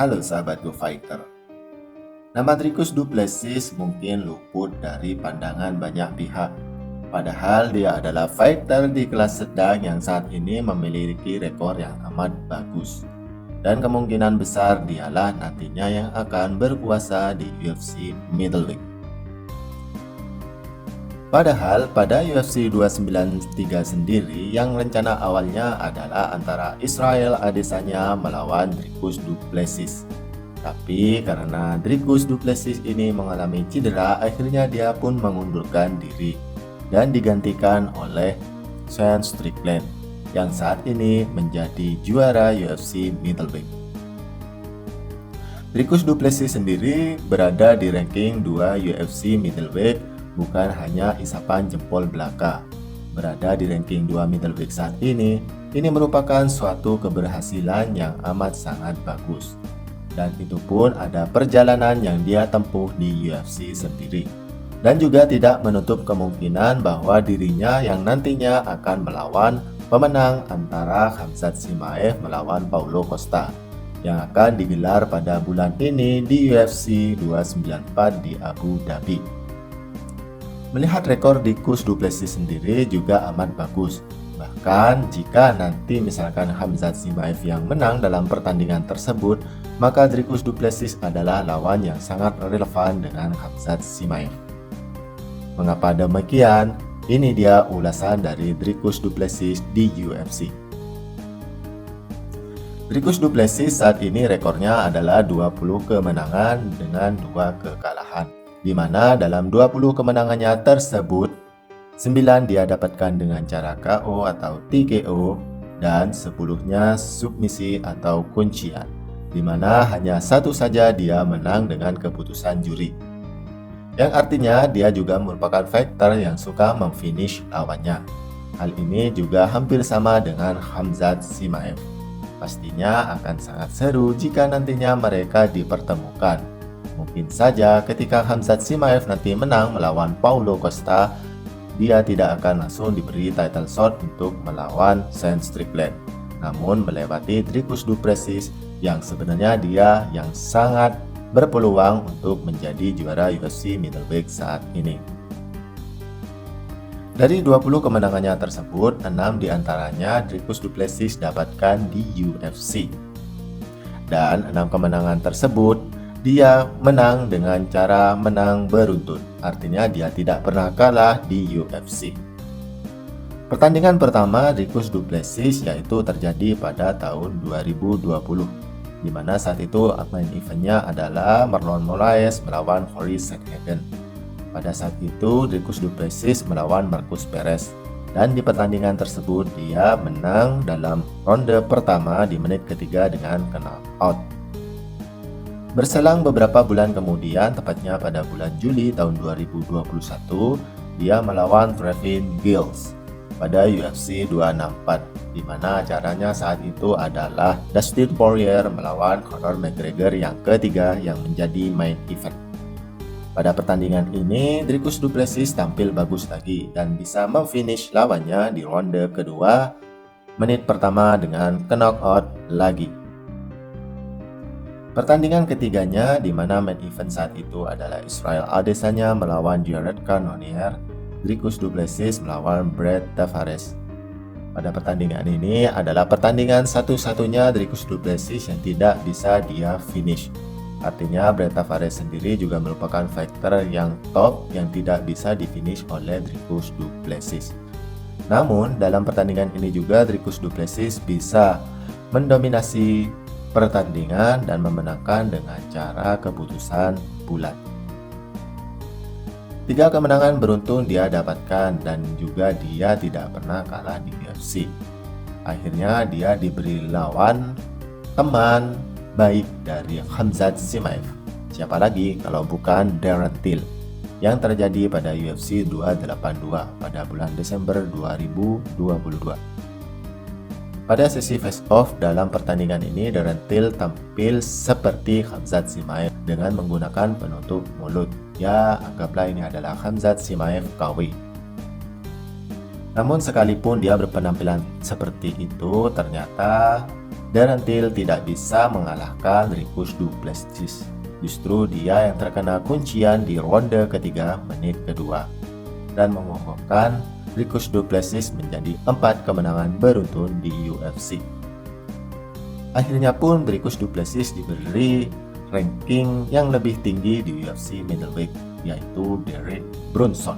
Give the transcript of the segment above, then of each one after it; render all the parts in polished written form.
Halo sahabat Go Fighter. Nama Dricus du Plessis mungkin luput dari pandangan banyak pihak. Padahal dia adalah fighter di kelas sedang yang saat ini memiliki rekor yang amat bagus. Dan kemungkinan besar dialah nantinya yang akan berkuasa di UFC Middleweight. Padahal pada UFC 293 sendiri yang rencana awalnya adalah antara Israel Adesanya melawan Dricus du Plessis. Tapi karena Dricus du Plessis ini mengalami cedera, akhirnya dia pun mengundurkan diri dan digantikan oleh Sean Strickland yang saat ini menjadi juara UFC Middleweight. Dricus du Plessis sendiri berada di ranking 2 UFC Middleweight, bukan hanya isapan jempol belaka. Berada di ranking 2 middleweight saat ini merupakan suatu keberhasilan yang amat sangat bagus. Dan itu pun ada perjalanan yang dia tempuh di UFC sendiri. Dan juga tidak menutup kemungkinan bahwa dirinya yang nantinya akan melawan pemenang antara Khamzat Chimaev melawan Paulo Costa yang akan digelar pada bulan ini di UFC 294 di Abu Dhabi. Melihat rekor Dricus du Plessis sendiri juga amat bagus. Bahkan jika nanti misalkan Khamzat Chimaev yang menang dalam pertandingan tersebut, maka Dricus du Plessis adalah lawan yang sangat relevan dengan Khamzat Chimaev. Mengapa demikian? Ini dia ulasan dari Dricus du Plessis di UFC. Dricus du Plessis saat ini rekornya adalah 20 kemenangan dengan 2 kekalahan. Di mana dalam 20 kemenangannya tersebut 9 dia dapatkan dengan cara KO atau TKO dan 10-nya submisi atau kuncian, di mana hanya satu saja dia menang dengan keputusan juri, yang artinya dia juga merupakan fighter yang suka memfinish lawannya. Hal ini juga hampir sama dengan Khamzat Chimaev. Pastinya akan sangat seru jika nantinya mereka dipertemukan. Mungkin saja ketika Khamzat Chimaev nanti menang melawan Paulo Costa, dia tidak akan langsung diberi title shot untuk melawan Sean Strickland, namun melewati Dricus du Plessis yang sebenarnya dia yang sangat berpeluang untuk menjadi juara UFC Middleweight saat ini. Dari 20 kemenangannya tersebut, 6 diantaranya Dricus du Plessis dapatkan di UFC. Dan 6 kemenangan tersebut dia menang dengan cara menang beruntun, artinya dia tidak pernah kalah di UFC. Pertandingan pertama Dricus du Plessis yaitu terjadi pada tahun 2020, di mana saat itu main eventnya adalah Marlon Moraes melawan Cory Sandhagen. Pada saat itu Dricus du Plessis melawan Markus Perez, dan di pertandingan tersebut dia menang dalam ronde pertama di menit ketiga dengan knockout. Berselang beberapa bulan kemudian, tepatnya pada bulan Juli tahun 2021, dia melawan Trevin Giles pada UFC 264, di mana acaranya saat itu adalah Dustin Poirier melawan Conor McGregor yang ketiga yang menjadi main event. Pada pertandingan ini, Dricus du Plessis tampil bagus lagi dan bisa memfinish lawannya di ronde kedua, menit pertama dengan knockout lagi. Pertandingan ketiganya di mana main event saat itu adalah Israel Adesanya melawan Jared Cannonier, Dricus du Plessis melawan Brad Tavares. Pada pertandingan ini adalah pertandingan satu-satunya Dricus du Plessis yang tidak bisa dia finish. Artinya Brad Tavares sendiri juga merupakan fighter yang top yang tidak bisa di-finish oleh Dricus du Plessis. Namun dalam pertandingan ini juga Dricus du Plessis bisa mendominasi pertandingan dan memenangkan dengan cara keputusan bulat. 3 kemenangan beruntun dia dapatkan dan juga dia tidak pernah kalah di UFC. Akhirnya dia diberi lawan teman baik dari Khamzat Chimaev. Siapa lagi kalau bukan Darren Till yang terjadi pada UFC 282 pada bulan Desember 2022. Pada sesi face-off dalam pertandingan ini, Darren Till tampil seperti Khamzat Chimaev dengan menggunakan penutup mulut. Ya, anggaplah ini adalah Khamzat Chimaev KW. Namun sekalipun dia berpenampilan seperti itu, ternyata Darren Till tidak bisa mengalahkan Dricus du Plessis. Justru dia yang terkena kuncian di ronde ketiga menit kedua dan mengokohkan Dricus du Plessis menjadi 4 kemenangan beruntun di UFC. Akhirnya pun Dricus du Plessis diberi ranking yang lebih tinggi di UFC middleweight, yaitu Derek Brunson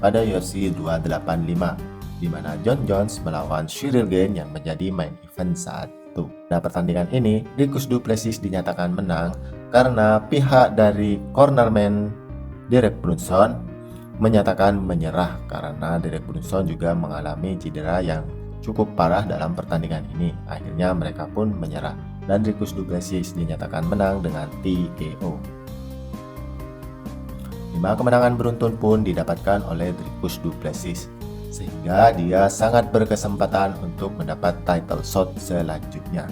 pada UFC 285, di mana Jon Jones melawan Ciryl Gane yang menjadi main event saat itu. Pada pertandingan ini, Dricus du Plessis dinyatakan menang karena pihak dari cornerman Derek Brunson menyatakan menyerah karena Derek Brunson juga mengalami cedera yang cukup parah dalam pertandingan ini. Akhirnya mereka pun menyerah dan Dricus du Plessis dinyatakan menang dengan TKO. 5 kemenangan beruntun pun didapatkan oleh Dricus du Plessis, sehingga dia sangat berkesempatan untuk mendapat title shot selanjutnya.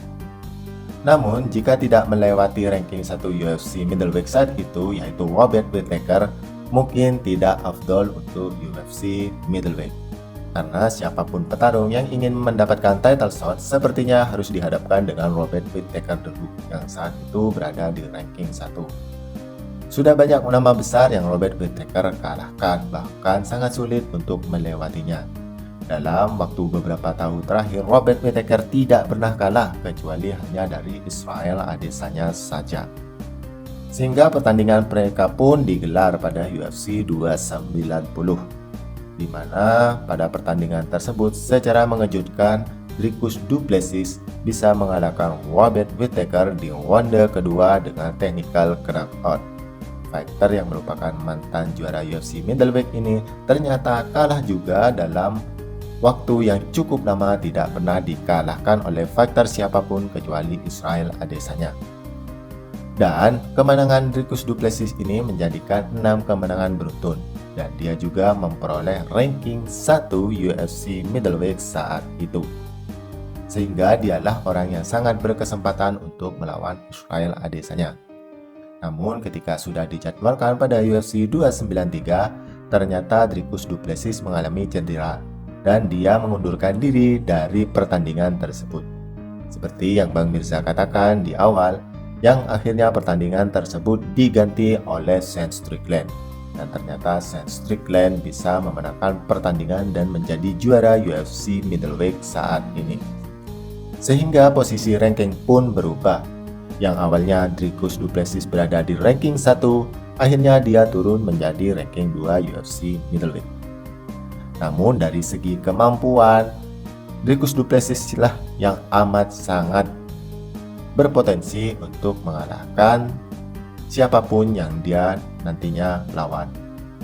Namun, jika tidak melewati ranking 1 UFC middleweight saat itu, yaitu Robert Whittaker, mungkin tidak afdol untuk UFC middleweight. Karena siapapun petarung yang ingin mendapatkan title shot sepertinya harus dihadapkan dengan Robert Whittaker dulu, yang saat itu berada di ranking 1. Sudah banyak nama besar yang Robert Whittaker kalahkan, bahkan sangat sulit untuk melewatinya. Dalam waktu beberapa tahun terakhir, Robert Whittaker tidak pernah kalah kecuali hanya dari Israel Adesanya saja. Sehingga pertandingan mereka pun digelar pada UFC 290, di mana pada pertandingan tersebut secara mengejutkan Dricus du Plessis bisa mengalahkan Robert Whittaker di ronde kedua dengan technical knockout. Fighter yang merupakan mantan juara UFC middleweight ini ternyata kalah juga dalam waktu yang cukup lama, tidak pernah dikalahkan oleh fighter siapapun kecuali Israel Adesanya. Dan kemenangan Dricus du Plessis ini menjadikan 6 kemenangan beruntun dan dia juga memperoleh ranking 1 UFC middleweight saat itu. Sehingga dialah orang yang sangat berkesempatan untuk melawan Israel Adesanya. Namun ketika sudah dijadwalkan pada UFC 293, ternyata Dricus du Plessis mengalami cedera dan dia mengundurkan diri dari pertandingan tersebut. Seperti yang Bang Mirza katakan di awal, yang akhirnya pertandingan tersebut diganti oleh Sean Strickland. Dan ternyata Sean Strickland bisa memenangkan pertandingan dan menjadi juara UFC middleweight saat ini. Sehingga posisi ranking pun berubah. Yang awalnya Dricus du Plessis berada di ranking 1, akhirnya dia turun menjadi ranking 2 UFC middleweight. Namun dari segi kemampuan, Dricus du Plessis lah yang amat sangat berpotensi untuk mengalahkan siapapun yang dia nantinya lawan.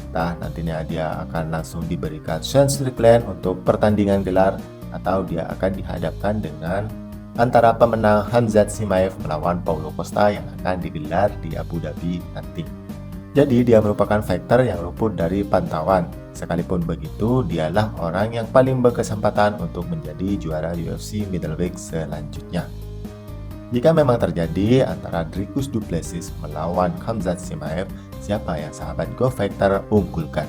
Entah nantinya dia akan langsung diberikan Sean Strickland untuk pertandingan gelar, atau dia akan dihadapkan dengan antara pemenang Khamzat Chimaev melawan Paulo Costa yang akan digelar di Abu Dhabi nanti. Jadi dia merupakan fighter yang luput dari pantauan. Sekalipun begitu, dialah orang yang paling berkesempatan untuk menjadi juara UFC middleweight selanjutnya. Jika memang terjadi antara Dricus du Plessis melawan Khamzat Chimaev, siapa yang sahabat Go Fighter unggulkan?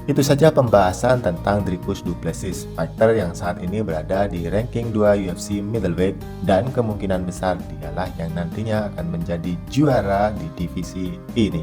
Itu saja pembahasan tentang Dricus du Plessis, fighter yang saat ini berada di ranking 2 UFC middleweight dan kemungkinan besar dialah yang nantinya akan menjadi juara di divisi ini.